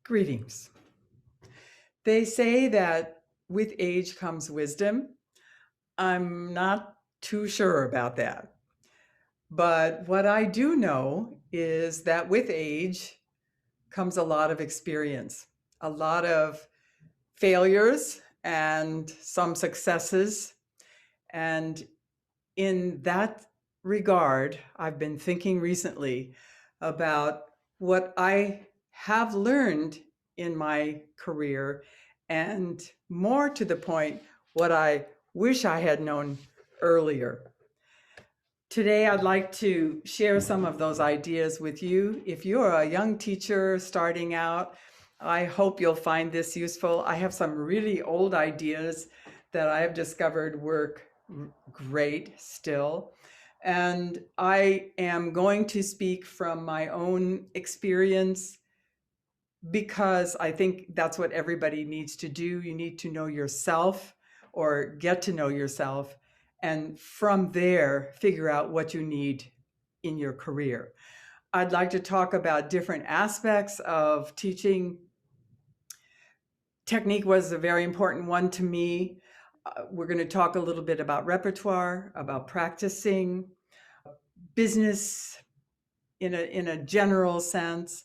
Greetings. They say that with age comes wisdom. I'm not too sure about that. But what I do know is that with age comes a lot of experience, a lot of failures and some successes. And in that regard, I've been thinking recently about what I have learned in my career, and more to the point, what I wish I had known earlier. Today, I'd like to share some of those ideas with you. If you're a young teacher starting out, I hope you'll find this useful. I have some really old ideas that I have discovered work great still. And I am going to speak from my own experience because I think that's what everybody needs to do. You need to know yourself or get to know yourself, and from there, figure out what you need in your career. I'd like to talk about different aspects of teaching. Technique was a very important one to me. We're going to talk a little bit about repertoire, about practicing, business in a general sense,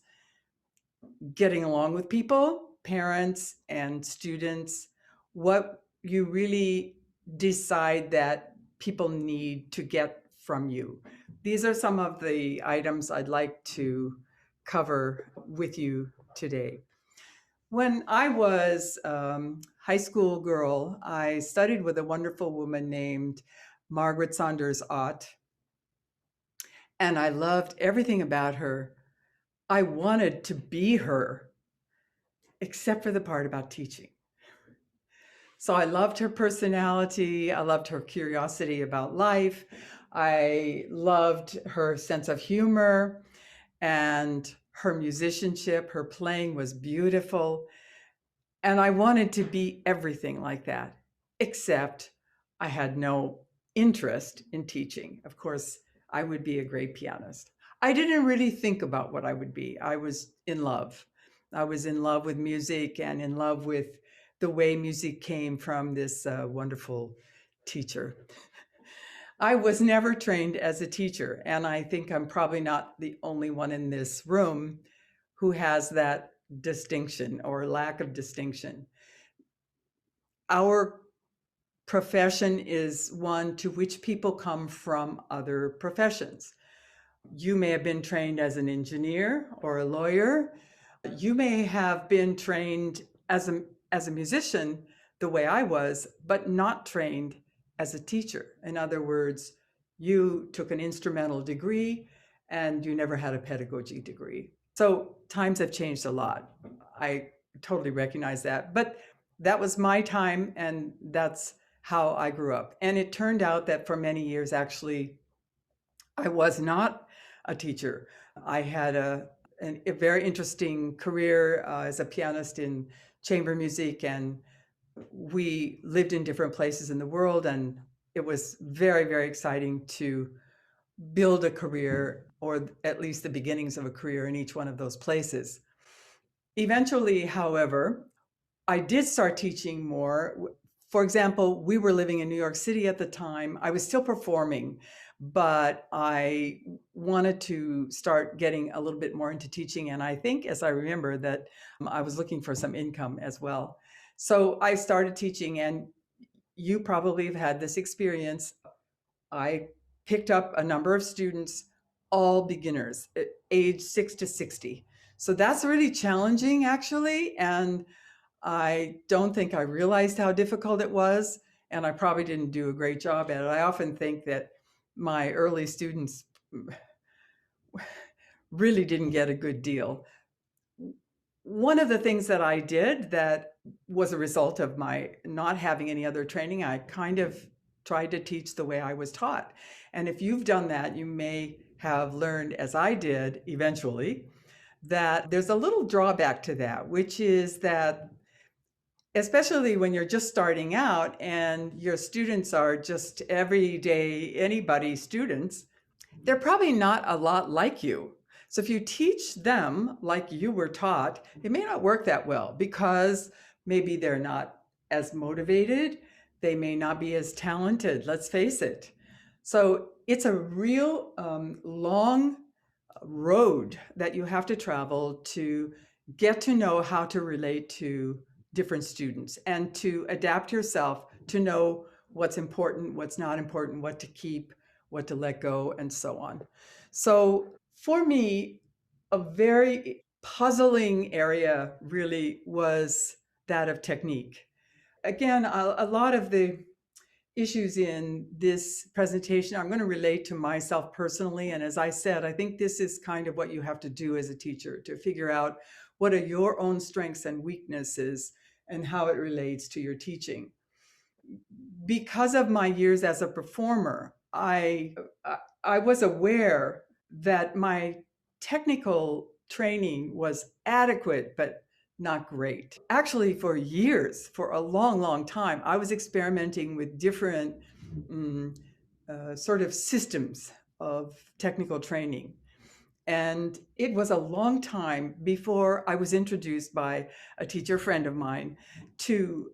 getting along with people, parents and students, what you really decide that people need to get from you. These are some of the items I'd like to cover with you today. When I was high school girl, I studied with a wonderful woman named Margaret Saunders Ott, and I loved everything about her. I wanted to be her, except for the part about teaching. So I loved her personality. I loved her curiosity about life. I loved her sense of humor and her musicianship. Her playing was beautiful. And I wanted to be everything like that, except I had no interest in teaching. Of course, I would be a great pianist. I didn't really think about what I would be. I was in love. I was in love with music and in love with the way music came from this wonderful teacher. I was never trained as a teacher, and I think I'm probably not the only one in this room who has that distinction or lack of distinction. Our profession is one to which people come from other professions. You may have been trained as an engineer or a lawyer. You may have been trained as a musician the way I was, but not trained as a teacher. In other words, you took an instrumental degree and you never had a pedagogy degree. So times have changed a lot. I totally recognize that, but that was my time, and that's how I grew up. And it turned out that for many years, actually, I was not a teacher. I had a very interesting career as a pianist in chamber music, and we lived in different places in the world, and it was very, very exciting to build a career, or at least the beginnings of a career in each one of those places. Eventually, however, I did start teaching more. For example, we were living in New York City at the time. I was still performing, but I wanted to start getting a little bit more into teaching. And I think, as I remember, that I was looking for some income as well. So I started teaching, and you probably have had this experience. I picked up a number of students, all beginners, age 6 to 60. So that's really challenging, actually. And I don't think I realized how difficult it was, and I probably didn't do a great job at it. I often think that my early students really didn't get a good deal. One of the things that I did that was a result of my not having any other training, I kind of tried to teach the way I was taught. And if you've done that, you may have learned, as I did eventually, that there's a little drawback to that, which is that especially when you're just starting out and your students are just everyday anybody students, they're probably not a lot like you. So if you teach them like you were taught, it may not work that well because maybe they're not as motivated. They may not be as talented, let's face it. So it's a real long road that you have to travel to get to know how to relate to different students and to adapt yourself to know what's important, what's not important, what to keep, what to let go, and so on. So for me, a very puzzling area really was that of technique. Again, a lot of the issues in this presentation I'm going to relate to myself personally. And as I said, I think this is kind of what you have to do as a teacher, to figure out what are your own strengths and weaknesses and how it relates to your teaching. Because of my years as a performer, I was aware that my technical training was adequate, but not great. Actually, for years, for a long, long time, I was experimenting with different sort of systems of technical training. And it was a long time before I was introduced by a teacher friend of mine to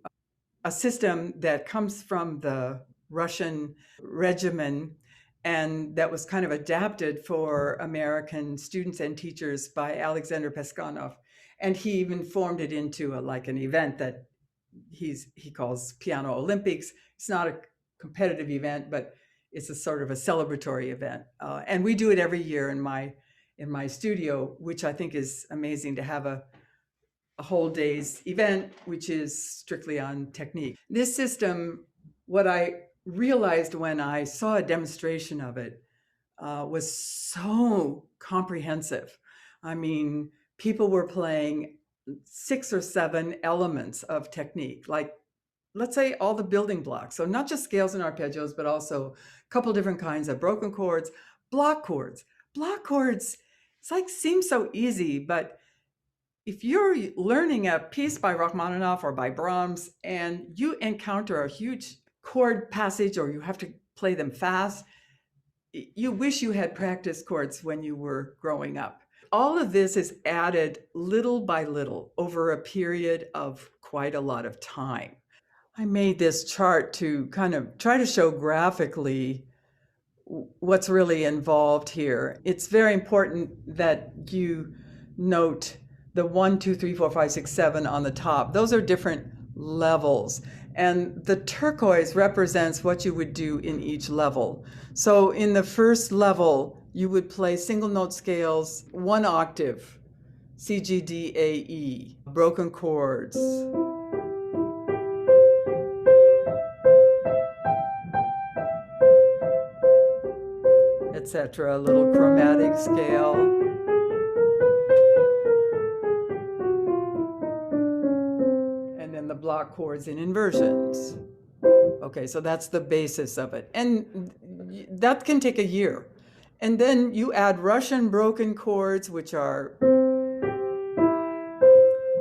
a system that comes from the Russian regimen and that was kind of adapted for American students and teachers by Alexander Peskanov. And he even formed it into like an event that he calls Piano Olympics. It's not a competitive event, but it's a sort of a celebratory event. And we do it every year in my studio, which I think is amazing to have a whole day's event, which is strictly on technique. This system, what I realized when I saw a demonstration of it, was so comprehensive. I mean, people were playing 6 or 7 elements of technique, like let's say all the building blocks. So not just scales and arpeggios, but also a couple different kinds of broken chords, block chords. Block chords, it's like seems so easy, but if you're learning a piece by Rachmaninoff or by Brahms and you encounter a huge chord passage or you have to play them fast, you wish you had practiced chords when you were growing up. All of this is added little by little over a period of quite a lot of time. I made this chart to kind of try to show graphically what's really involved here. It's very important that you note the 1, 2, 3, 4, 5, 6, 7 on the top. Those are different levels. And the turquoise represents what you would do in each level. So in the first level, you would play single note scales, 1 octave, C, G, D, A, E, broken chords, etc. A little chromatic scale. And then the block chords in inversions. Okay, so that's the basis of it. And that can take a year. And then you add Russian broken chords, which are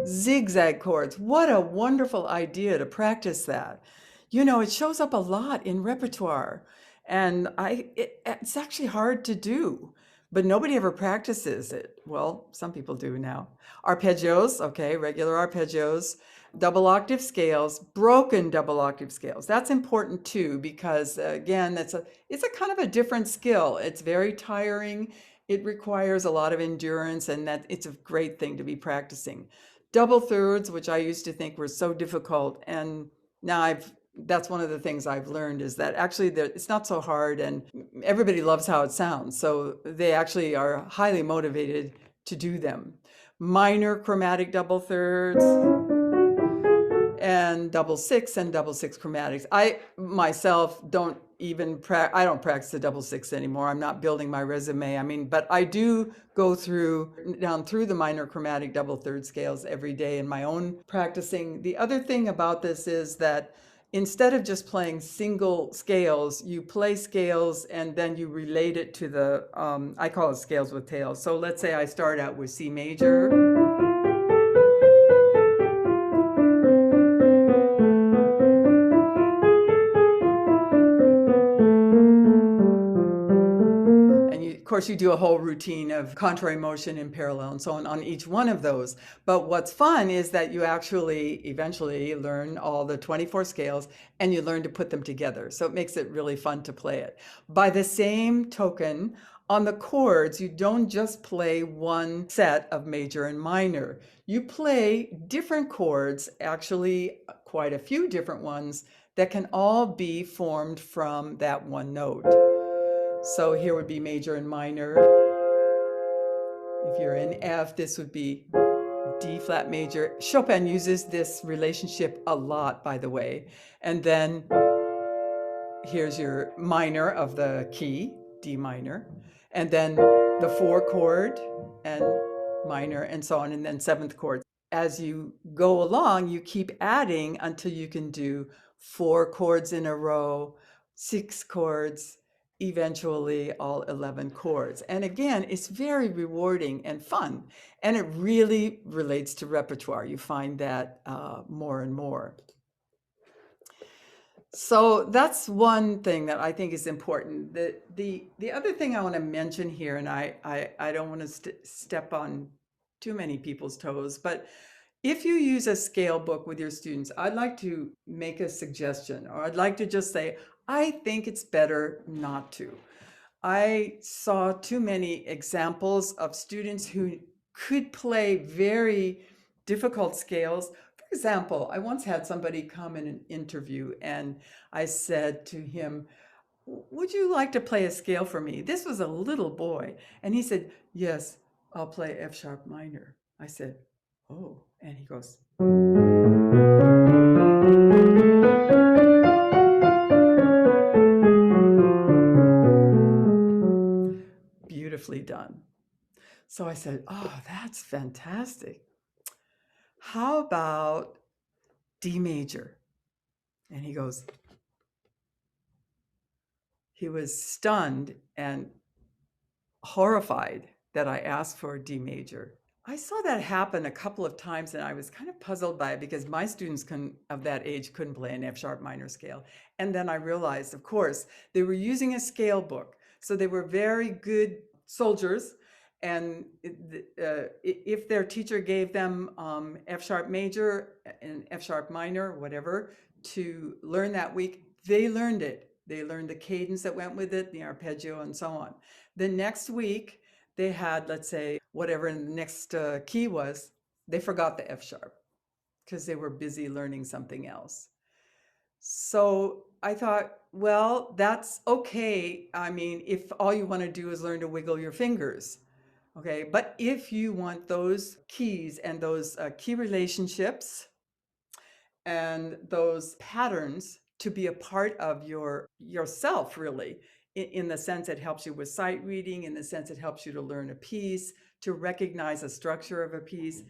zigzag chords. What a wonderful idea to practice that. You know, it shows up a lot in repertoire. And it's actually hard to do, but nobody ever practices it. Well, some people do now. Arpeggios, okay, regular arpeggios, double octave scales, broken double octave scales. That's important too, because again, it's a kind of a different skill. It's very tiring. It requires a lot of endurance, and that it's a great thing to be practicing. Double thirds, which I used to think were so difficult, and now that's one of the things I've learned is that actually it's not so hard and everybody loves how it sounds. So they actually are highly motivated to do them. Minor chromatic double thirds and double six chromatics. I myself don't even I don't practice the double six anymore. I'm not building my resume. I mean, but I do go down through the minor chromatic double third scales every day in my own practicing. The other thing about this is that instead of just playing single scales, you play scales and then you relate it to the, I call it scales with tails. So let's say I start out with C major. And of course, you do a whole routine of contrary motion and parallel and so on each one of those. But what's fun is that you actually eventually learn all the 24 scales and you learn to put them together. So it makes it really fun to play it. By the same token, on the chords, you don't just play one set of major and minor. You play different chords, actually quite a few different ones that can all be formed from that one note. So here would be major and minor. If you're in F, this would be D flat major. Chopin uses this relationship a lot, by the way. And then here's your minor of the key, D minor. And then the 4 chord and minor and so on, and then 7th chord. As you go along, you keep adding until you can do 4 chords in a row, 6 chords, eventually all 11 chords. And again, it's very rewarding and fun. And it really relates to repertoire. You find that more and more. So that's one thing that I think is important. The other thing I want to mention here, and I don't want to step on too many people's toes, but if you use a scale book with your students, I'd like to make a suggestion, or I'd like to just say, I think it's better not to. I saw too many examples of students who could play very difficult scales. For example, I once had somebody come in an interview and I said to him, would you like to play a scale for me? This was a little boy. And he said, yes, I'll play F sharp minor. I said, oh, and he goes, beautifully done. So I said, oh, that's fantastic. How about D major? And he goes, he was stunned and horrified that I asked for a D major. I saw that happen a couple of times and I was kind of puzzled by it because my students of that age couldn't play an F sharp minor scale. And then I realized, of course, they were using a scale book. So they were very good soldiers. And if their teacher gave them F sharp major and F sharp minor, whatever, to learn that week, they learned it. They learned the cadence that went with it, the arpeggio and so on. The next week, they had, let's say, whatever the next key was, they forgot the F sharp because they were busy learning something else. So I thought, well, that's okay. I mean, if all you want to do is learn to wiggle your fingers, okay? But if you want those keys and those key relationships and those patterns to be a part of yourself, really, in the sense it helps you with sight reading, in the sense it helps you to learn a piece, to recognize a structure of a piece,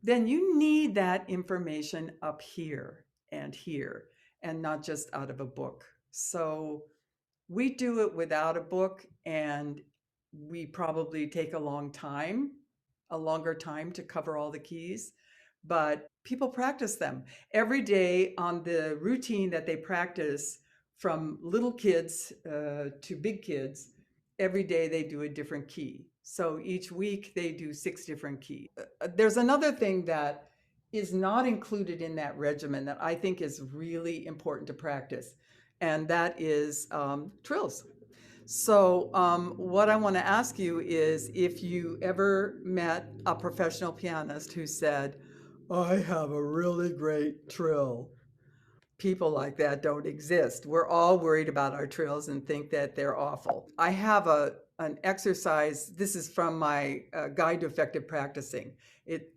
then you need that information up here and not just out of a book. So we do it without a book, and we probably take a longer time to cover all the keys, but people practice them every day on the routine that they practice from little kids to big kids. Every day they do a different key. So each week they do 6 different keys. There's another thing that is not included in that regimen that I think is really important to practice, and that is trills. So what I want to ask you is if you ever met a professional pianist who said, I have a really great trill. People like that don't exist. We're all worried about our trills and think that they're awful. I have an exercise. This is from my Guide to Effective Practicing.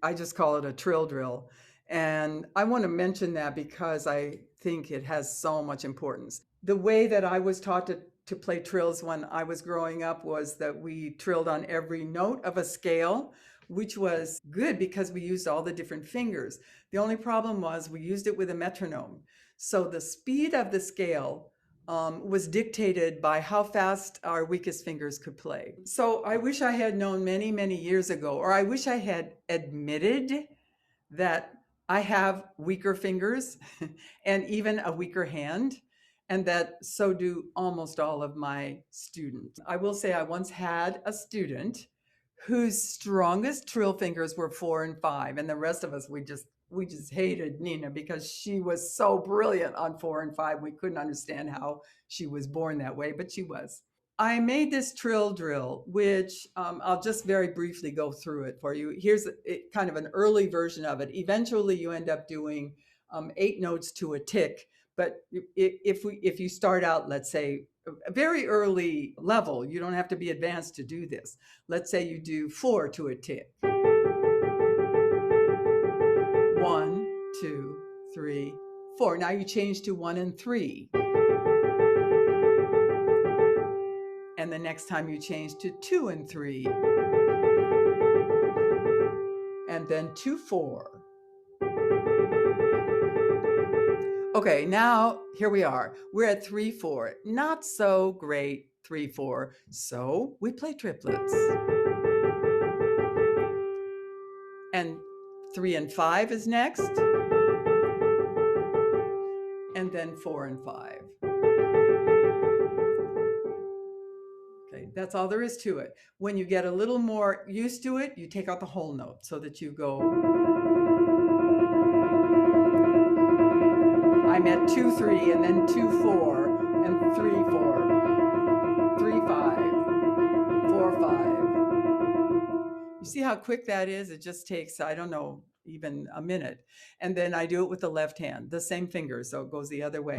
I just call it a trill drill. And I want to mention that because I think it has so much importance. The way that I was taught to play trills when I was growing up was that we trilled on every note of a scale, which was good because we used all the different fingers. The only problem was we used it with a metronome. So the speed of the scale was dictated by how fast our weakest fingers could play. So I wish I had known many, many years ago, or I wish I had admitted that I have weaker fingers and even a weaker hand. and that so do almost all of my students. I will say I once had a student whose strongest trill fingers were 4 and 5, and the rest of us we just hated Nina because she was so brilliant on 4 and 5. We couldn't understand how she was born that way, but she was. I made this trill drill, which I'll just very briefly go through it for you. Here's kind of an early version of it. Eventually, you end up doing 8 notes to a tick. But if you start out, let's say, a very early level, you don't have to be advanced to do this. Let's say you do 4 to a tick. 1, 2, 3, 4. Now you change to 1 and 3. And the next time you change to 2 and 3. And then 2, 4. Okay, now here we are. We're at 3, 4. Not so great 3, 4. So we play triplets. And 3 and 5 is next. And then 4 and 5. Okay, that's all there is to it. When you get a little more used to it, you take out the whole note so that you go. I'm at 2, 3, and then 2, 4, and 3, 4, 3, 5, 4, 5. You see how quick that is? It just takes, I don't know, even a minute. And then I do it with the left hand, the same finger, so it goes the other way.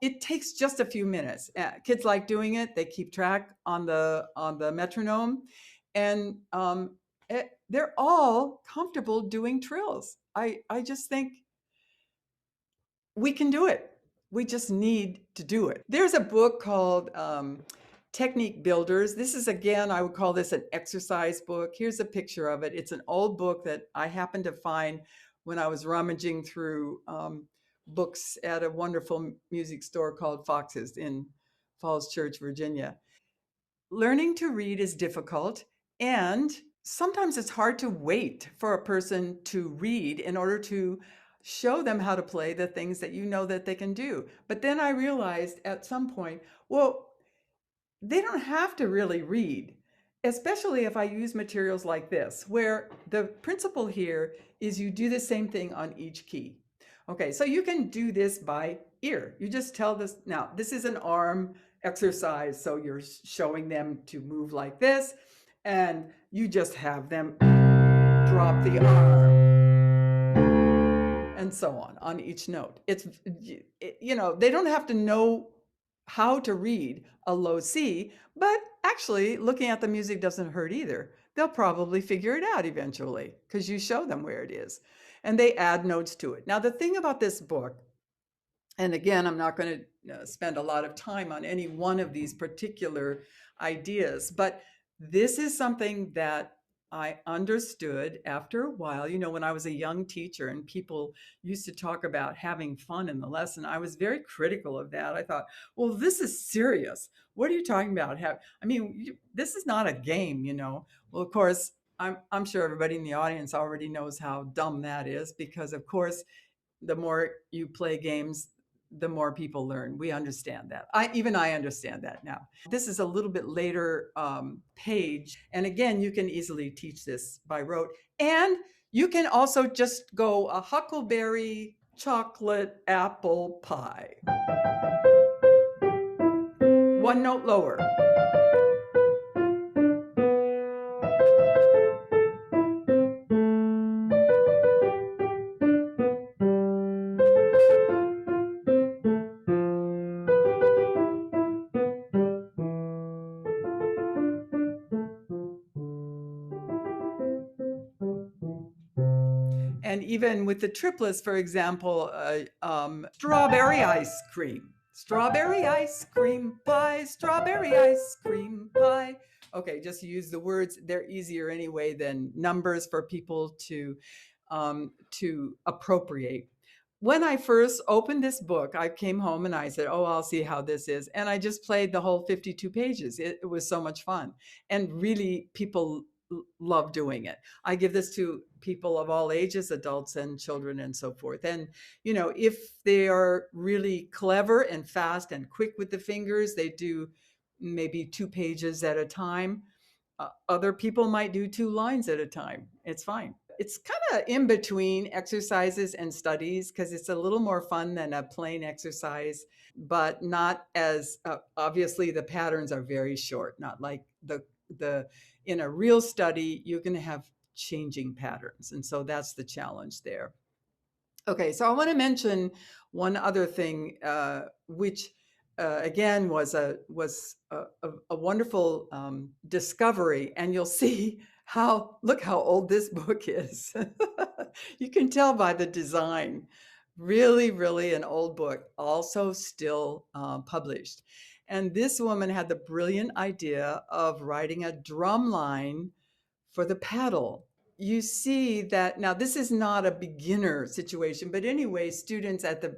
It takes just a few minutes. Kids like doing it. They keep track on the metronome, and they're all comfortable doing trills. I just think we can do it. We just need to do it. There's a book called Technique Builders. This is, again, I would call this an exercise book. Here's a picture of it. It's an old book that I happened to find when I was rummaging through books at a wonderful music store called Fox's in Falls Church, Virginia. Learning to read is difficult, and sometimes it's hard to wait for a person to read in order to show them how to play the things that you know that they can do. But then I realized at some point, well, they don't have to really read, especially if I use materials like this, where the principle here is you do the same thing on each key. Okay, so you can do this by ear. You just tell this. Now, this is an arm exercise, so you're showing them to move like this, and you just have them drop the arm and so on each note. They don't have to know how to read a low C, but actually looking at the music doesn't hurt either. They'll probably figure it out eventually because you show them where it is, and they add notes to it. Now, the thing about this book, and again, I'm not going to spend a lot of time on any one of these particular ideas, but this is something that I understood after a while. When I was a young teacher and people used to talk about having fun in the lesson, I was very critical of that. I thought, well, this is serious. What are you talking about? This is not a game, Well, of course, I'm sure everybody in the audience already knows how dumb that is, because of course, the more you play games, the more people learn. We understand that. I understand that now. This is a little bit later page. And again, you can easily teach this by rote. And you can also just go a huckleberry chocolate apple pie. One note lower. And even with the triplets, for example, strawberry ice cream, strawberry ice cream pie, strawberry ice cream pie. Okay, just use the words. They're easier anyway than numbers for people to appropriate. When I first opened this book, I came home and I said, oh, I'll see how this is. And I just played the whole 52 pages. It was so much fun. And really, people love doing it. I give this to people of all ages, adults and children and so forth. And, if they are really clever and fast and quick with the fingers, they do maybe 2 pages at a time. Other people might do 2 lines at a time. It's fine. It's kind of in between exercises and studies because it's a little more fun than a plain exercise, but not as obviously the patterns are very short, not like the in a real study you're going to have changing patterns, and so that's the challenge there. Okay, so I want to mention one other thing, which again was a wonderful discovery, and you'll see how look how old this book is. You can tell by the design. Really, really an old book, also still published. And this woman had the brilliant idea of writing a drum line for the paddle. You see that now this is not a beginner situation, but anyway, students at the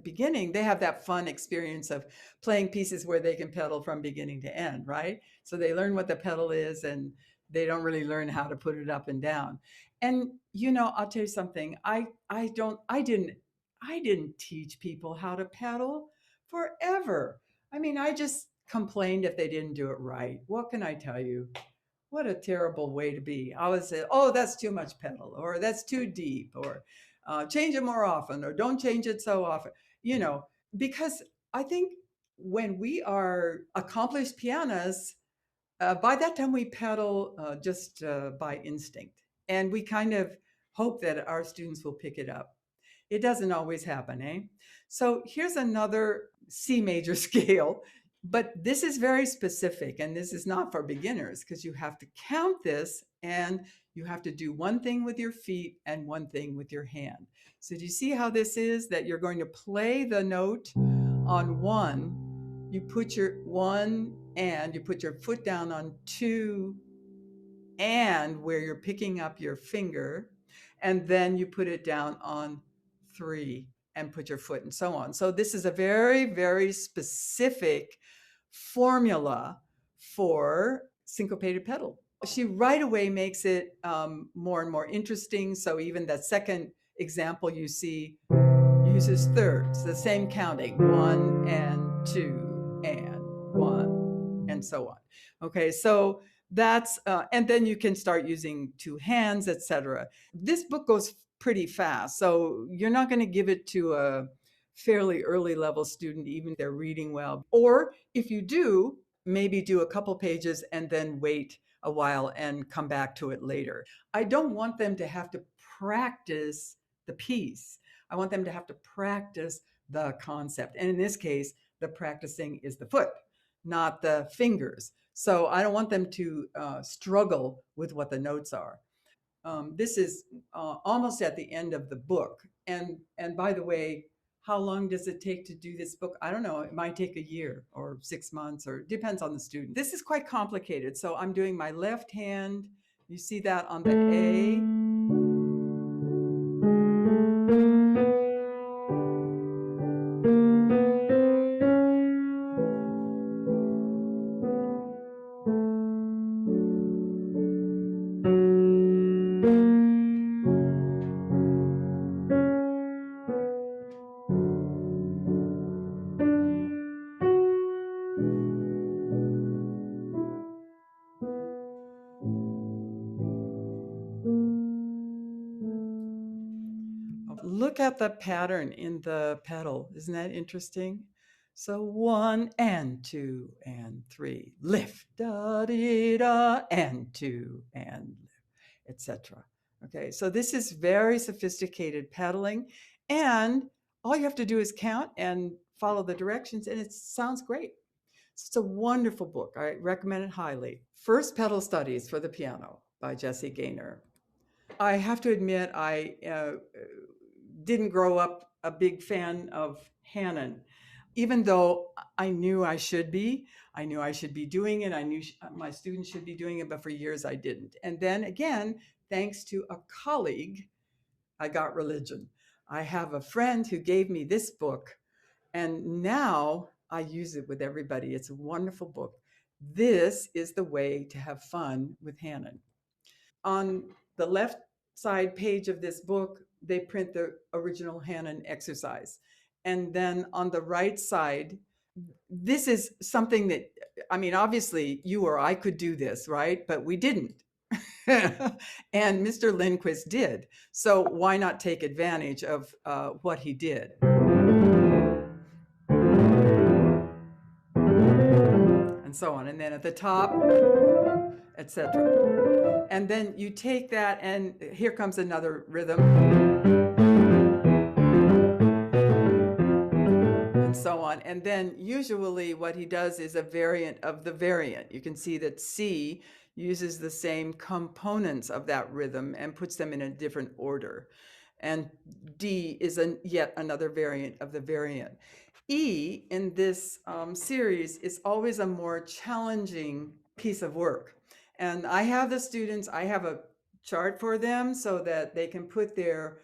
beginning, they have that fun experience of playing pieces where they can pedal from beginning to end, right? So they learn what the pedal is, and they don't really learn how to put it up and down. And I'll tell you something. I didn't teach people how to pedal forever. I mean, I just complained if they didn't do it right. What can I tell you? What a terrible way to be. I would say, oh, that's too much pedal, or that's too deep, or change it more often, or don't change it so often, you know, because I think when we are accomplished pianists, by that time we pedal just by instinct. And we kind of hope that our students will pick it up. It doesn't always happen, eh? So here's another C major scale, but this is very specific and this is not for beginners because you have to count this and you have to do one thing with your feet and one thing with your hand. So do you see how this is that you're going to play the note on one, you put your one and you put your foot down on two and where you're picking up your finger, and then you put it down on three and put your foot and so on. So this is a very, very specific formula for syncopated pedal. She right away makes it more and more interesting. So even that second example you see uses thirds, the same counting, one and two and one and so on. Okay, so that's and then you can start using two hands, etc. This book goes pretty fast, so you're not going to give it to a fairly early level student even if they're reading well, or if you do, maybe do a couple pages and then wait a while and come back to it later. I don't want them to have to practice the piece. I want them to have to practice the concept, and in this case the practicing is the foot, not the fingers. So I don't want them to struggle with what the notes are. This is almost at the end of the book. And by the way, how long does it take to do this book? I don't know. It might take a year or 6 months, or depends on the student. This is quite complicated. So I'm doing my left hand. You see that on the A. Look at the pattern in the pedal. Isn't that interesting? So one and two and three, lift, da dee da, and two and lift, etc. Okay, so this is very sophisticated pedaling, and all you have to do is count and follow the directions, and it sounds great. It's a wonderful book. I recommend it highly. First Pedal Studies for the Piano by Jessie Gaynor. I have to admit, I didn't grow up a big fan of Hannon, even though I knew I should be. I knew I should be doing it. I knew my students should be doing it, but for years I didn't. And then again, thanks to a colleague, I got religion. I have a friend who gave me this book, and now I use it with everybody. It's a wonderful book. This is the way to have fun with Hanon. On the left side page of this book, they print the original Hanon exercise. And then on the right side, this is something that, I mean, obviously you or I could do this, right? But we didn't. And Mr. Lindquist did. So why not take advantage of what he did? And so on. And then at the top, etc. And then you take that, and here comes another rhythm. And so on. And then usually what he does is a variant of the variant. You can see that C uses the same components of that rhythm and puts them in a different order. And D is yet another variant of the variant. E in this series is always a more challenging piece of work. And I have the students, I have a chart for them so that they can put their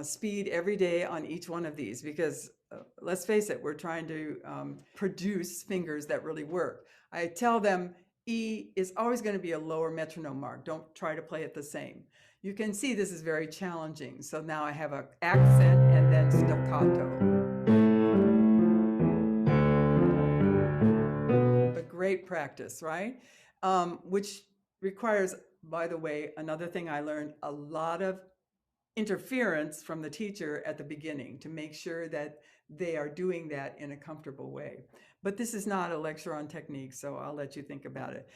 speed every day on each one of these, because let's face it, we're trying to produce fingers that really work. I tell them E is always going to be a lower metronome mark. Don't try to play it the same. You can see this is very challenging. So now I have an accent and then staccato. But great practice, right? Which requires, by the way, another thing I learned, a lot of interference from the teacher at the beginning to make sure that they are doing that in a comfortable way. But this is not a lecture on technique, so I'll let you think about it.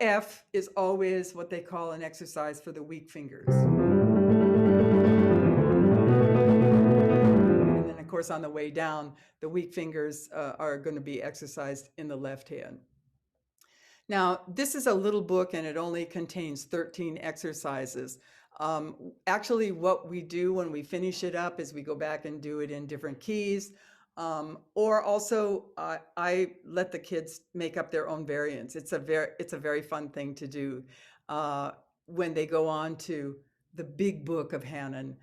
F is always what they call an exercise for the weak fingers. And then, of course, on the way down, the weak fingers are going to be exercised in the left hand. Now, this is a little book, and it only contains 13 exercises. Actually, what we do when we finish it up is we go back and do it in different keys. Or also, I let the kids make up their own variants. It's a very fun thing to do when they go on to the big book of Hanon.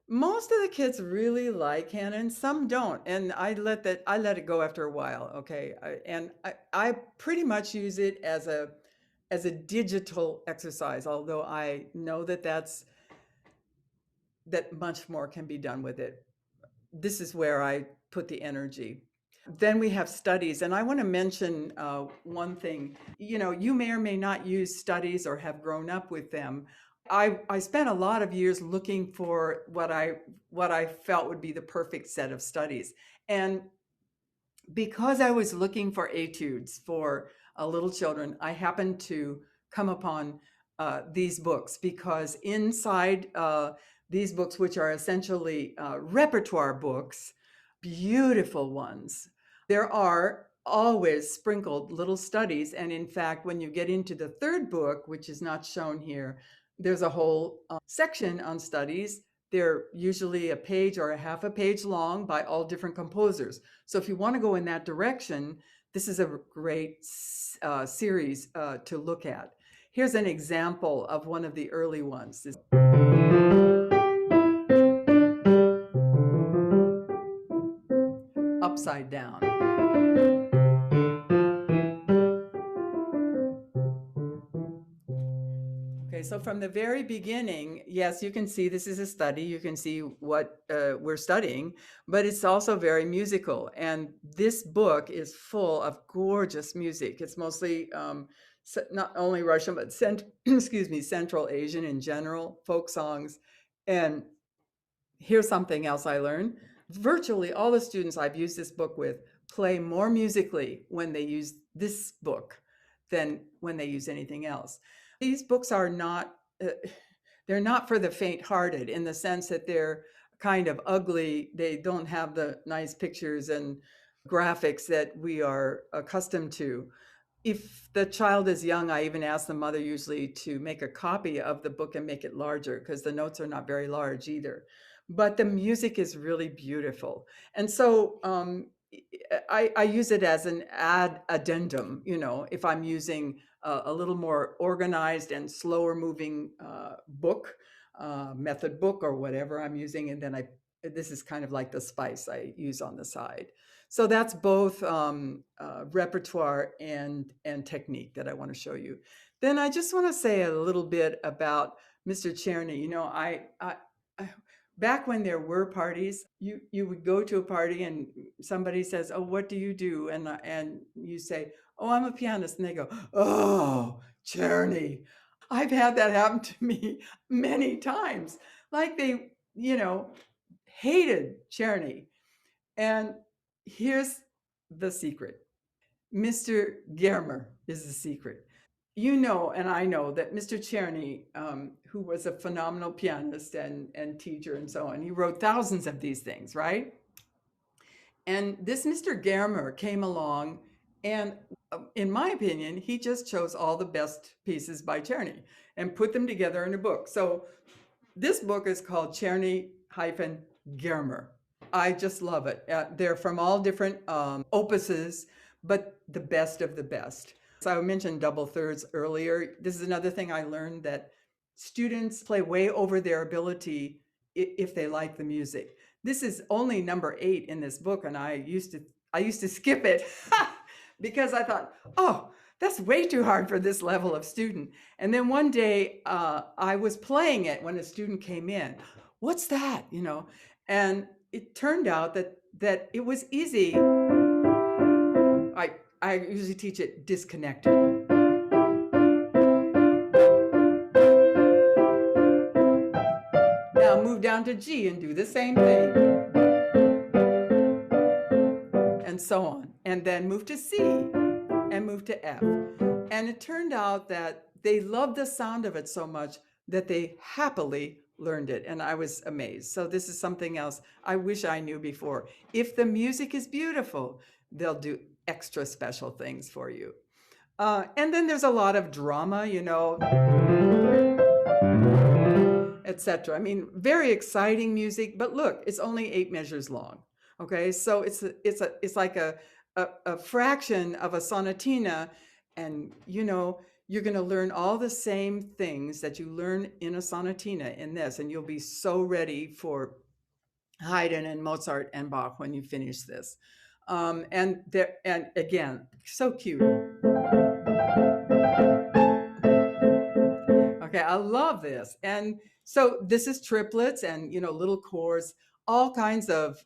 Most of the kids really like Hanon, some don't, and I let it go after a while. Okay, I pretty much use it as a digital exercise, although I know that much more can be done with it. This is where I put the energy. Then we have studies, and I want to mention one thing. You may or may not use studies or have grown up with them. I spent a lot of years looking for what I felt would be the perfect set of studies. And because I was looking for etudes for little children, I happened to come upon these books, because inside these books, which are essentially repertoire books, beautiful ones, there are always sprinkled little studies. And in fact, when you get into the third book, which is not shown here, there's a whole section on studies. They're usually a page or a half a page long by all different composers. So if you want to go in that direction, this is a great series to look at. Here's an example of one of the early ones. Upside down. Okay, so from the very beginning, yes, you can see this is a study. You can see what we're studying, but it's also very musical. And this book is full of gorgeous music. It's mostly not only Russian, but Central Asian in general, folk songs. And here's something else I learned. Virtually all the students I've used this book with play more musically when they use this book than when they use anything else. These books are not, they're not for the faint-hearted, in the sense that they're kind of ugly. They don't have the nice pictures and graphics that we are accustomed to. If the child is young, I even ask the mother usually to make a copy of the book and make it larger, because the notes are not very large either. But the music is really beautiful. And so I use it as an addendum, if I'm using a little more organized and slower moving book, method book, or whatever I'm using, and then I This is kind of like the spice I use on the side. So that's both repertoire and technique that I want to show you. Then I just want to say a little bit about Mr. Czerny. I back when there were parties, you would go to a party and somebody says, "Oh, what do you do?" And you say, "Oh, I'm a pianist," and they go, "Oh, Czerny." I've had that happen to me many times. Like they hated Czerny. And here's the secret. Mr. Germer is the secret. You know, and I know that Mr. Czerny, who was a phenomenal pianist and teacher and so on, he wrote thousands of these things, right? And this Mr. Germer came along, and in my opinion, he just chose all the best pieces by Czerny and put them together in a book. So this book is called Czerny hyphen Germer. I just love it. They're from all different opuses, but the best of the best. So I mentioned double thirds earlier. This is another thing I learned, that students play way over their ability if they like the music. This is only number 8 in this book, and I used to skip it because I thought, oh, that's way too hard for this level of student. And then one day I was playing it when a student came in. What's that? And it turned out that it was easy. I usually teach it disconnected. Now move down to G and do the same thing, and so on. And then move to C and move to F. And it turned out that they loved the sound of it so much that they happily learned it. And I was amazed. So this is something else I wish I knew before. If the music is beautiful, they'll do extra special things for you. And then there's a lot of drama, etc. I mean, very exciting music, but look, it's only 8 measures long. Okay, so it's like a fraction of a sonatina, and you're going to learn all the same things that you learn in a sonatina in this, and you'll be so ready for Haydn and Mozart and Bach when you finish this. And again, so cute. Okay, I love this. And so this is triplets and little chords, all kinds of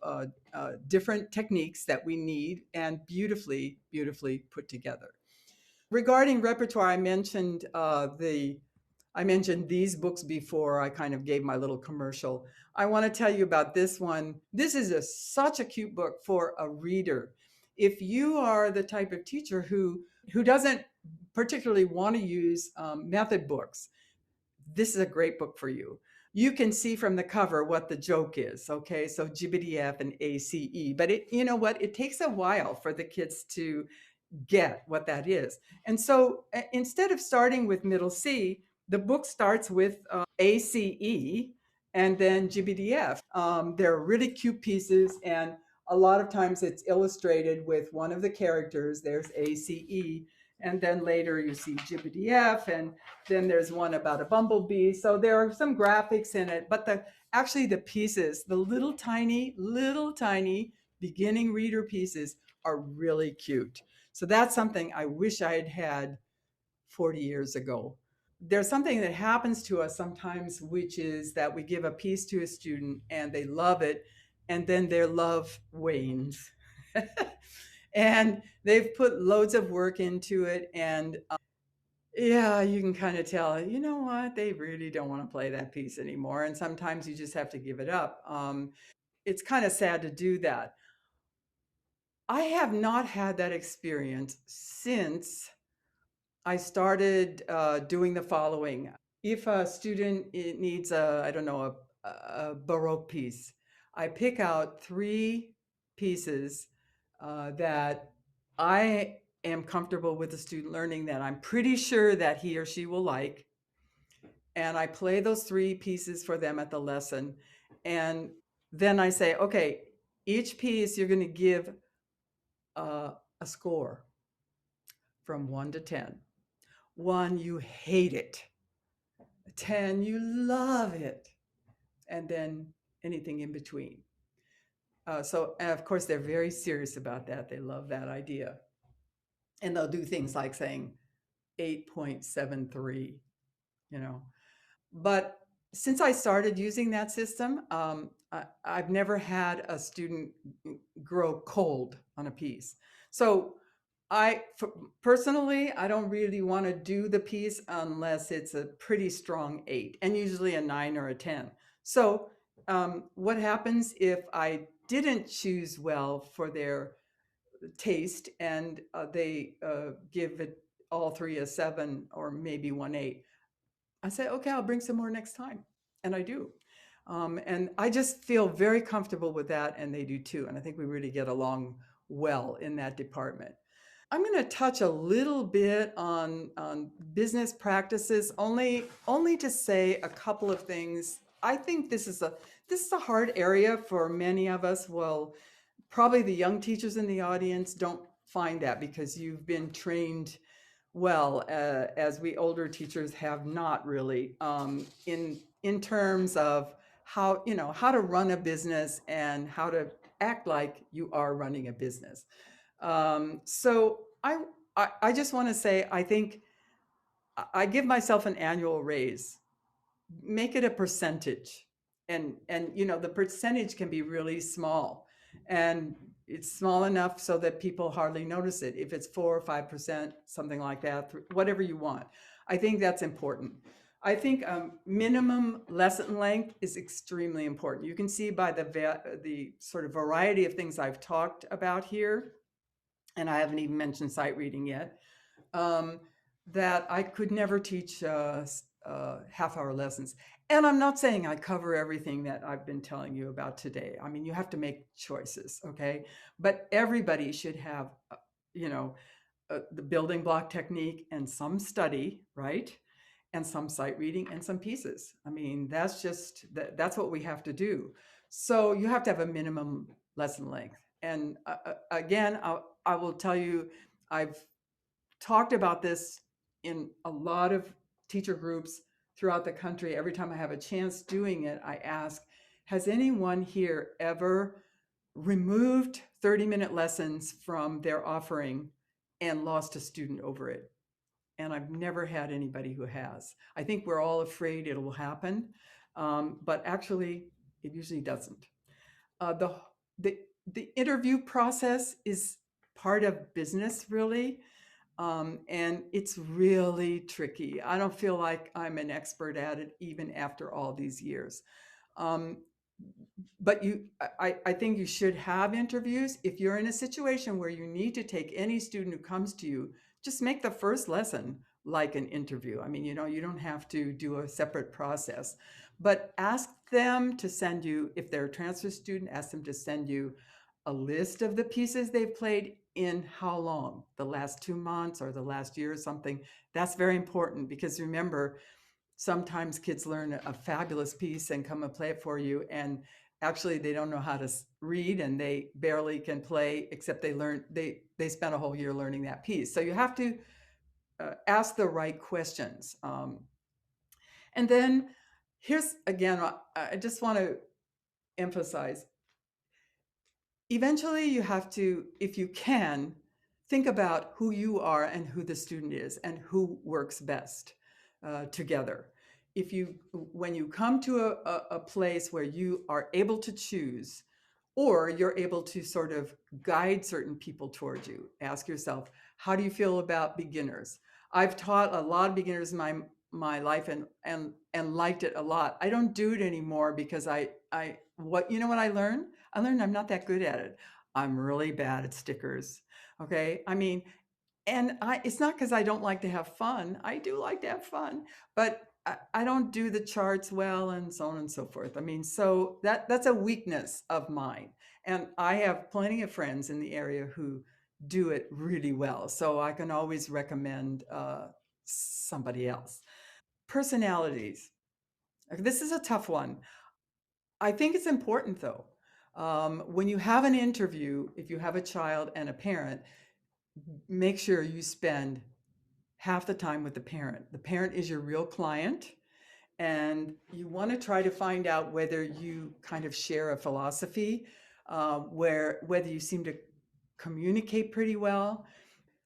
different techniques that we need, and beautifully, beautifully put together. Regarding repertoire, I mentioned these books before. I kind of gave my little commercial. I want to tell you about this one. This is such a cute book for a reader. If you are the type of teacher who doesn't particularly want to use method books, this is a great book for you. You can see from the cover what the joke is. Okay, so GBDF and ACE, but you know what? It takes a while for the kids to get what that is. And so instead of starting with middle C, the book starts with ACE and then GBDF. They're really cute pieces, and a lot of times it's illustrated with one of the characters. There's ACE, and then later you see GBDF, and then there's one about a bumblebee. So there are some graphics in it, but actually the pieces, the little tiny beginning reader pieces, are really cute. So that's something I wish I had had 40 years ago. There's something that happens to us sometimes, which is that we give a piece to a student and they love it, and then their love wanes. And they've put loads of work into it, and yeah, you can kind of tell, you know what, they really don't want to play that piece anymore. And sometimes you just have to give it up. It's kind of sad to do that. I have not had that experience since I started doing the following. If a student needs I don't know, a Baroque piece, I pick out 3 pieces that I am comfortable with the student learning, that I'm pretty sure that he or she will like. And I play those 3 pieces for them at the lesson. And then I say, okay, each piece you're going to give a score from 1 to 10. 1, you hate it. 10, you love it. And then anything in between. So, of course, they're very serious about that. They love that idea. And they'll do things like saying 8.73, you know. But since I started using that system, I've never had a student grow cold on a piece. So I personally, I don't really want to do the piece unless it's a pretty strong 8 and usually a 9 or a 10. So what happens if I didn't choose well for their taste and they give it all three a 7 or maybe one 8? I say, okay, I'll bring some more next time. And I do. And I just feel very comfortable with that. And they do too. And I think we really get along well in that department. I'm going to touch a little bit on business practices, only to say a couple of things. I think this is a hard area for many of us. Well, probably the young teachers in the audience don't find that because you've been trained well, as we older teachers have not really, in terms of how to run a business and how to act like you are running a business. So I just want to say I think I give myself an annual raise. Make it a percentage, and the percentage can be really small, and it's small enough so that people hardly notice it. If it's 4 or 5%, something like that, whatever you want, I think that's important. I think minimum lesson length is extremely important. You can see by the sort of variety of things I've talked about here, and I haven't even mentioned sight reading yet, um, that I could never teach half-hour lessons. And I'm not saying I cover everything that I've been telling you about today. I mean, you have to make choices, okay? But everybody should have, you know, the building block technique and some study, right? And some sight reading and some pieces. I mean, that's what we have to do. So you have to have a minimum lesson length. And again, I will tell you, I've talked about this in a lot of teacher groups throughout the country. Every time I have a chance doing it, I ask, has anyone here ever removed 30-minute lessons from their offering and lost a student over it? And I've never had anybody who has. I think we're all afraid it will happen, but actually, it usually doesn't. Uh, the, the, the interview process is part of business, really. And it's really tricky. I don't feel like I'm an expert at it even after all these years. Um, but I think you should have interviews. If you're in a situation where you need to take any student who comes to you, just make the first lesson like an interview. I mean, you don't have to do a separate process, but ask them to send you, if they're a transfer student, ask them to send you a list of the pieces they've played in how long, the last 2 months or the last year or something. That's very important because remember, sometimes kids learn a fabulous piece and come and play it for you, and actually they don't know how to read and they barely can play, except they spent a whole year learning that piece. So you have to ask the right questions. And then here's again, I just want to emphasize, eventually you have to, if you can, think about who you are and who the student is and who works best together. When you come to a place where you are able to choose, or you're able to sort of guide certain people towards you, ask yourself, how do you feel about beginners? I've taught a lot of beginners in my life and liked it a lot. I don't do it anymore because what I learned? I learned I'm not that good at it. I'm really bad at stickers. Okay. I mean, and it's not because I don't like to have fun. I do like to have fun, but I don't do the charts well and so on and so forth. I mean, so that's a weakness of mine. And I have plenty of friends in the area who do it really well. So I can always recommend somebody else. Personalities. This is a tough one. I think it's important though. When you have an interview, if you have a child and a parent, make sure you spend half the time with the parent. The parent is your real client, and you want to try to find out whether you kind of share a philosophy. where whether you seem to communicate pretty well.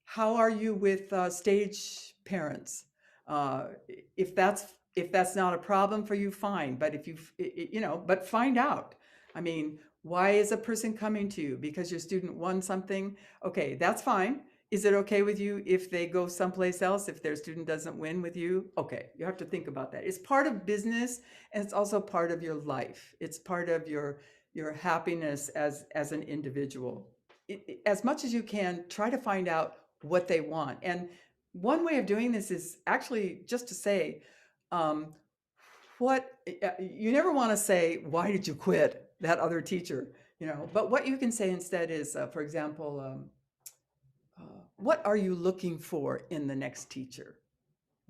How are you with stage parents? Uh, if that's not a problem for you, fine. But if but find out. I mean, why is a person coming to you? Because your student won something? Okay, that's fine. Is it okay with you if they go someplace else, if their student doesn't win with you? Okay, you have to think about that. It's part of business, and it's also part of your life. It's part of your happiness as an individual. As much as you can, try to find out what they want. And one way of doing this is actually just to say, um, what you never want to say, why did you quit that other teacher? But what you can say instead is, for example, what are you looking for in the next teacher?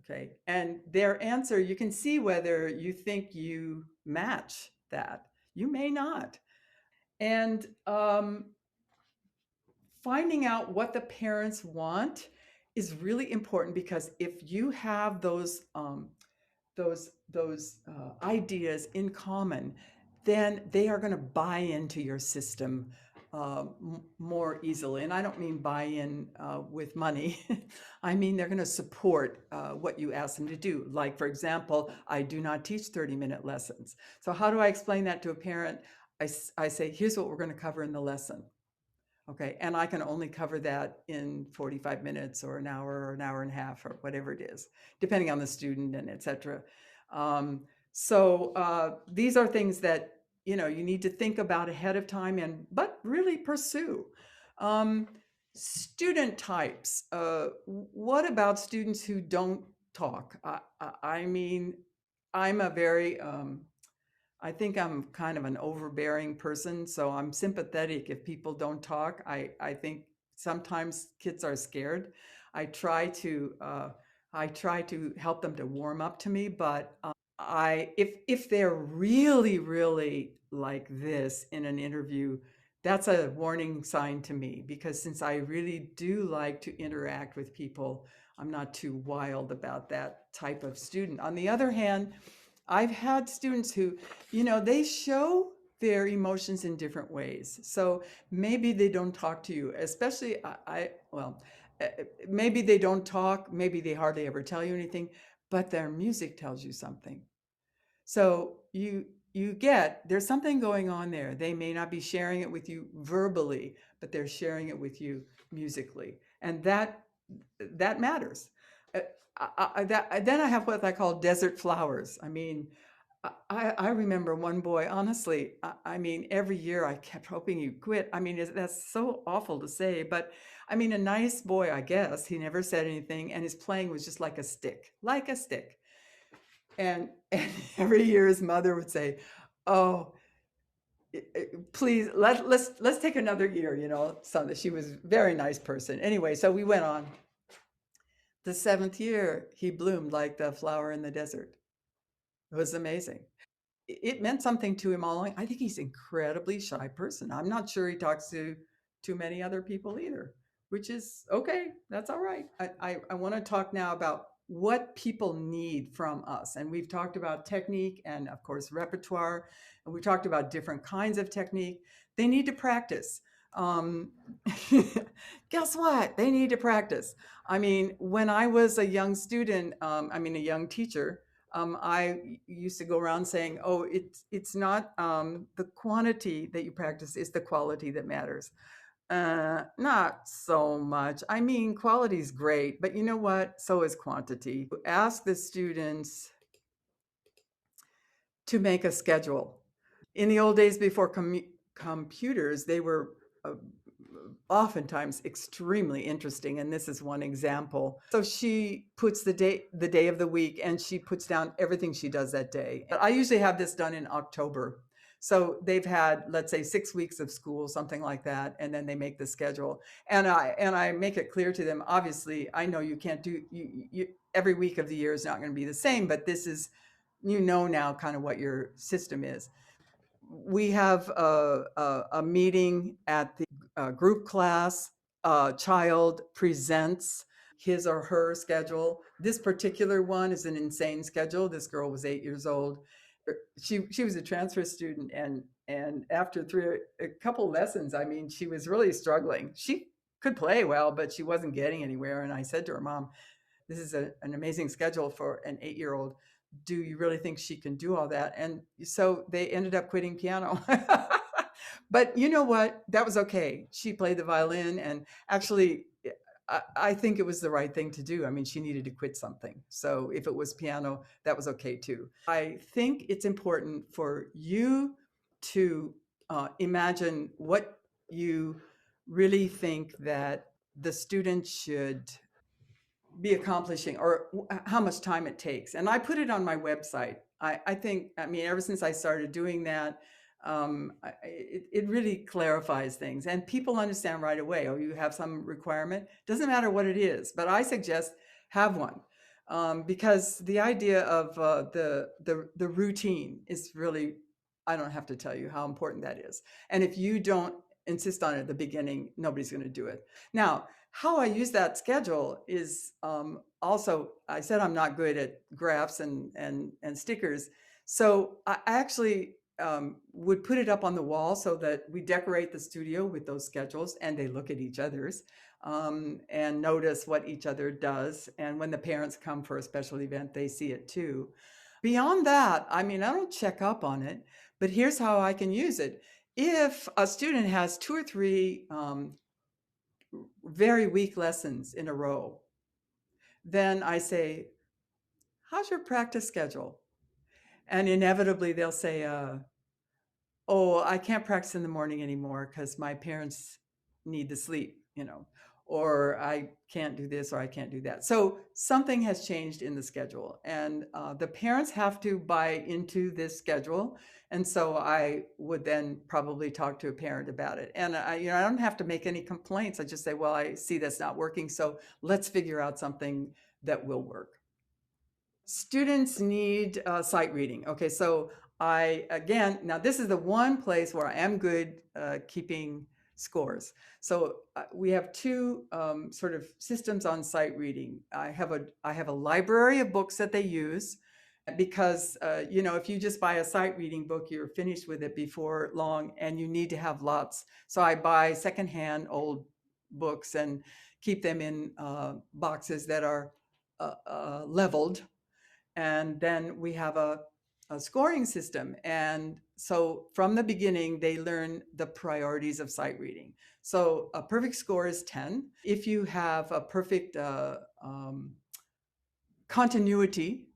Okay. And their answer, you can see whether you think you match that. You may not. And finding out what the parents want is really important, because if you have those ideas in common, then they are going to buy into your system more easily. And I don't mean buy in with money. I mean they're going to support what you ask them to do. Like, for example, I do not teach 30-minute lessons. So how do I explain that to a parent? I say, here's what we're going to cover in the lesson. Okay, and I can only cover that in 45 minutes or an hour and a half, or whatever it is, depending on the student and etc. These are things that you need to think about ahead of time, but really pursue. Um, Student types. What about students who don't talk? I mean, I'm a very I think I'm kind of an overbearing person, so I'm sympathetic if people don't talk. I think sometimes kids are scared. I try to help them to warm up to me, but if they're really really like this in an interview, that's a warning sign to me, because since I really do like to interact with people, I'm not too wild about that type of student. On the other hand, I've had students who, they show their emotions in different ways. So maybe they don't talk to you, especially well, maybe they don't talk, maybe they hardly ever tell you anything, but their music tells you something. So you get there's something going on there. They may not be sharing it with you verbally, but they're sharing it with you musically, and that matters. Uh, then I have what I call desert flowers. I mean, I remember one boy, honestly, I mean, every year I kept hoping he'd quit. I mean, that's so awful to say, but I mean, a nice boy, I guess. He never said anything, and his playing was just like a stick, like a stick. And every year his mother would say, "Oh, please let's take another year," So that she was a very nice person. Anyway, so we went on. The seventh year, he bloomed like the flower in the desert. It was amazing. It meant something to him all along. I think he's an incredibly shy person. I'm not sure he talks to too many other people either, which is okay. That's all right. I want to talk now about what people need from us. And we've talked about technique and, of course, repertoire. And we talked about different kinds of technique. They need to practice. Um, Guess what? They need to practice. I mean, when I was a young student, a young teacher, I used to go around saying, "Oh, it's not the quantity that you practice; it's the quality that matters." Not so much. I mean, quality is great, but you know what? So is quantity. Ask the students to make a schedule. In the old days before computers, they were oftentimes extremely interesting, and this is one example. So she puts the day of the week, and she puts down everything she does that day. But I usually have this done in October. So they've had, let's say, 6 weeks of school, something like that, and then they make the schedule. And I make it clear to them, obviously, I know you can't do every week of the year is not going to be the same, but this is, now kind of what your system is. We have a meeting at the group class. A child presents his or her schedule. This particular one is an insane schedule. This girl was 8 years old. She was a transfer student, and after a couple lessons, I mean, she was really struggling. She could play well, but she wasn't getting anywhere. And I said to her, Mom, this is an amazing schedule for an 8-year-old. Do you really think she can do all that? And so they ended up quitting piano. But you know what? That was okay. She played the violin, and actually, I think it was the right thing to do. I mean, she needed to quit something. So if it was piano, that was okay too. I think it's important for you to imagine what you really think that the student should be accomplishing, or how much time it takes. And I put it on my website. I think, I mean, ever since I started doing that, it really clarifies things and people understand right away. Oh, you have some requirement. Doesn't matter what it is, but I suggest have one. Because the idea of the routine is really, I don't have to tell you how important that is. And if you don't insist on it at the beginning, nobody's going to do it. Now, how I use that schedule is also, I said I'm not good at graphs and stickers. So I actually would put it up on the wall so that we decorate the studio with those schedules and they look at each other's and notice what each other does. And when the parents come for a special event, they see it too. Beyond that, I mean, I don't check up on it, but here's how I can use it. If a student has 2 or 3 very weak lessons in a row, then I say, how's your practice schedule? And inevitably they'll say, oh, I can't practice in the morning anymore because my parents need the sleep, or I can't do this or I can't do that. So something has changed in the schedule, and the parents have to buy into this schedule. And so I would then probably talk to a parent about it. And I don't have to make any complaints. I just say, well, I see that's not working. So let's figure out something that will work. Students need sight reading. Okay, so now this is the one place where I am good keeping scores. So we have two sort of systems on sight reading. I have a library of books that they use because if you just buy a sight reading book, you're finished with it before long, and you need to have lots. So I buy secondhand old books and keep them in boxes that are leveled. And then we have a scoring system. And so from the beginning, they learn the priorities of sight reading. So a perfect score is 10. If you have a perfect continuity,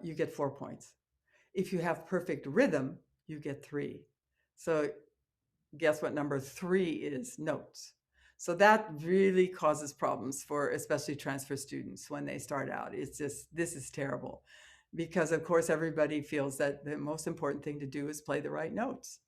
you get 4 points. If you have perfect rhythm, you get 3. So guess what number 3 is? Notes. So that really causes problems for especially transfer students when they start out. It's just, this is terrible because of course everybody feels that the most important thing to do is play the right notes.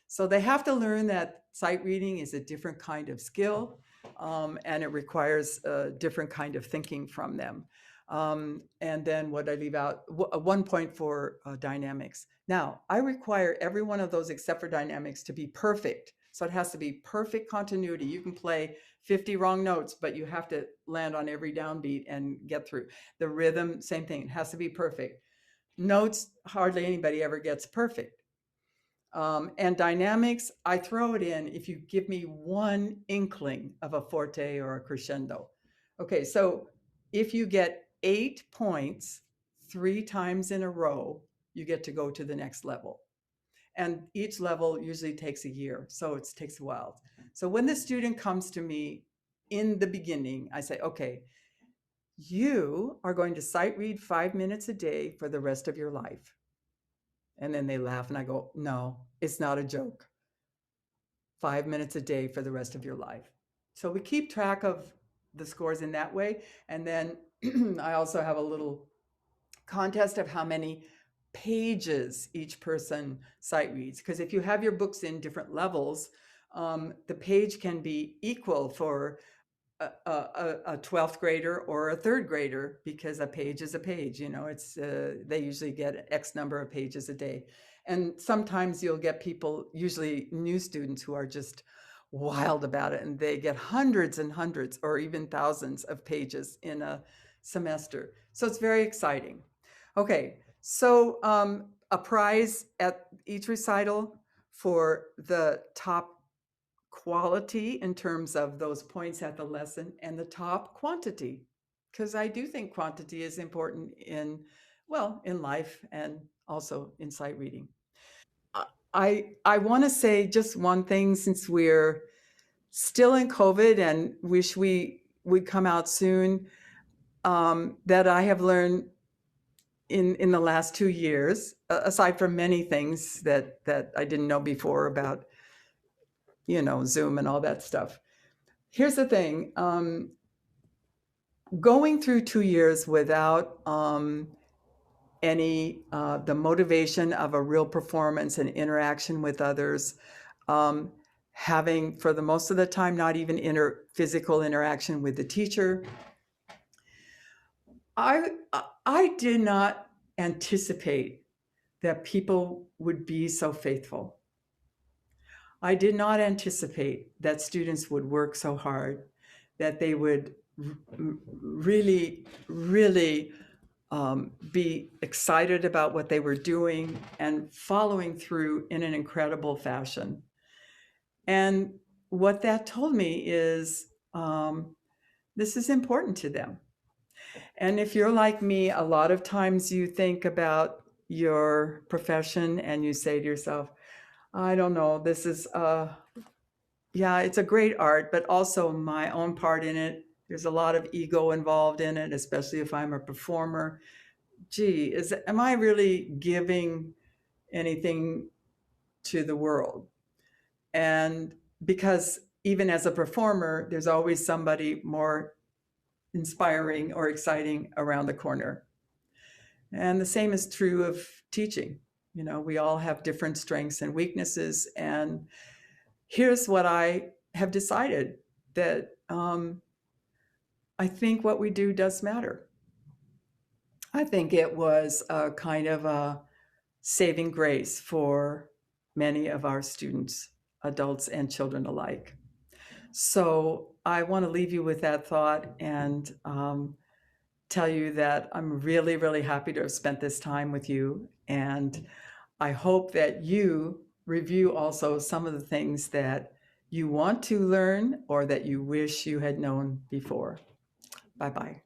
So they have to learn that sight reading is a different kind of skill, and it requires a different kind of thinking from them. And then what I leave out, 1 point for dynamics. Now, I require every one of those except for dynamics to be perfect. So it has to be perfect continuity. You can play 50 wrong notes, but you have to land on every downbeat and get through. The rhythm, same thing, it has to be perfect. Notes, hardly anybody ever gets perfect. And dynamics, I throw it in if you give me one inkling of a forte or a crescendo. Okay, so if you get 8 points 3 times in a row, you get to go to the next level. And each level usually takes a year, so it takes a while. So when the student comes to me in the beginning, I say, okay, you are going to sight read 5 minutes a day for the rest of your life. And then they laugh and I go, no, it's not a joke. 5 minutes a day for the rest of your life. So we keep track of the scores in that way. And then I also have a little contest of how many pages each person sight reads. Because if you have your books in different levels, the page can be equal for a 12th grader or a 3rd grader, because a page is a page. It's they usually get X number of pages a day. And sometimes you'll get people, usually new students, who are just wild about it, and they get hundreds and hundreds or even thousands of pages in a semester. So it's very exciting. Okay, So, a prize at each recital for the top quality in terms of those points at the lesson and the top quantity. Because I do think quantity is important in, well, in life and also in sight reading. I want to say just one thing since we're still in COVID and wish we would come out soon, that I have learned in the last 2 years, aside from many things that I didn't know before about, Zoom and all that stuff. Here's the thing: going through 2 years without any the motivation of a real performance and interaction with others, um, having for the most of the time not even physical interaction with the teacher. I I did not anticipate that people would be so faithful. I did not anticipate that students would work so hard, that they would really, really be excited about what they were doing and following through in an incredible fashion. And what that told me is this is important to them. And if you're like me, a lot of times you think about your profession and you say to yourself, I don't know, this is, yeah, it's a great art, but also my own part in it. There's a lot of ego involved in it, especially if I'm a performer. Gee, am I really giving anything to the world? And because even as a performer, there's always somebody more inspiring or exciting around the corner. And the same is true of teaching. We all have different strengths and weaknesses. And here's what I have decided, that I think what we do does matter. I think it was a kind of a saving grace for many of our students, adults and children alike. So I want to leave you with that thought and tell you that I'm really, really happy to have spent this time with you. And I hope that you review also some of the things that you want to learn or that you wish you had known before. Bye bye.